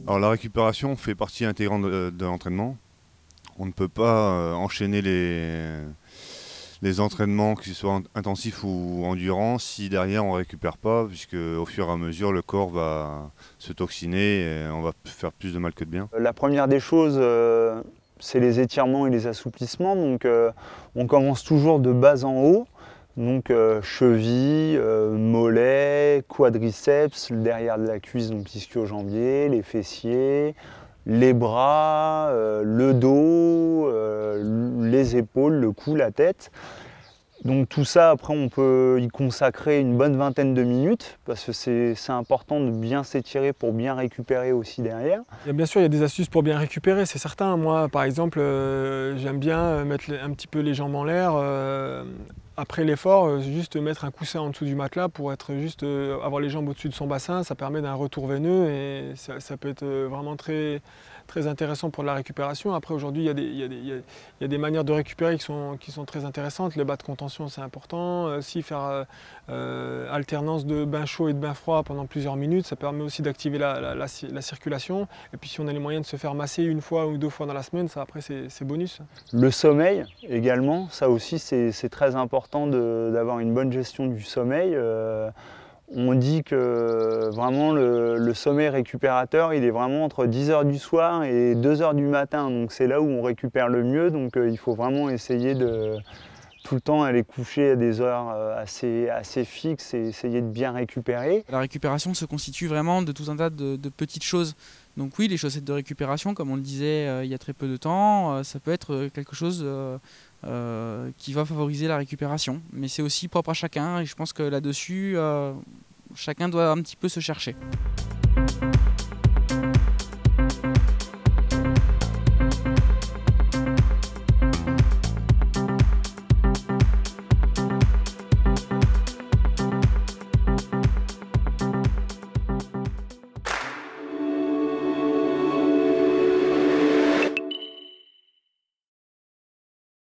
Alors la récupération fait partie intégrante de l'entraînement. On ne peut pas enchaîner les entraînements, qu'ils soient intensifs ou endurants, si derrière on ne récupère pas, puisque au fur et à mesure le corps va se toxiner et on va faire plus de mal que de bien. La première des choses, c'est les étirements et les assouplissements. Donc on commence toujours de bas en haut. Donc cheville, mollet, quadriceps, le derrière de la cuisse, donc ischio-jambier, les fessiers, les bras, le dos, les épaules, le cou, la tête. Donc tout ça, après, on peut y consacrer une bonne vingtaine de minutes parce que c'est important de bien s'étirer pour bien récupérer aussi derrière. Bien sûr, il y a des astuces pour bien récupérer, c'est certain. Moi, par exemple, j'aime bien mettre un petit peu les jambes en l'air. Après l'effort, juste mettre un coussin en dessous du matelas pour être juste avoir les jambes au-dessus de son bassin, ça permet d'un retour veineux et ça peut être vraiment très, très intéressant pour la récupération. Après aujourd'hui, il y a des manières de récupérer qui sont très intéressantes. Le bas de contention, c'est important. Aussi faire alternance de bain chaud et de bain froid pendant plusieurs minutes, ça permet aussi d'activer la circulation. Et puis si on a les moyens de se faire masser une fois ou deux fois dans la semaine, ça après c'est bonus. Le sommeil également, ça aussi c'est très important d'avoir une bonne gestion du sommeil. On dit que vraiment le sommeil récupérateur, il est vraiment entre 10 h du soir et 2 h du matin. Donc c'est là où on récupère le mieux. Donc il faut vraiment essayer de tout le temps aller coucher à des heures assez fixes et essayer de bien récupérer. La récupération se constitue vraiment de tout un tas de petites choses. Donc oui, les chaussettes de récupération, comme on le disait il y a très peu de temps, ça peut être quelque chose qui va favoriser la récupération. Mais c'est aussi propre à chacun et je pense que là-dessus, chacun doit un petit peu se chercher.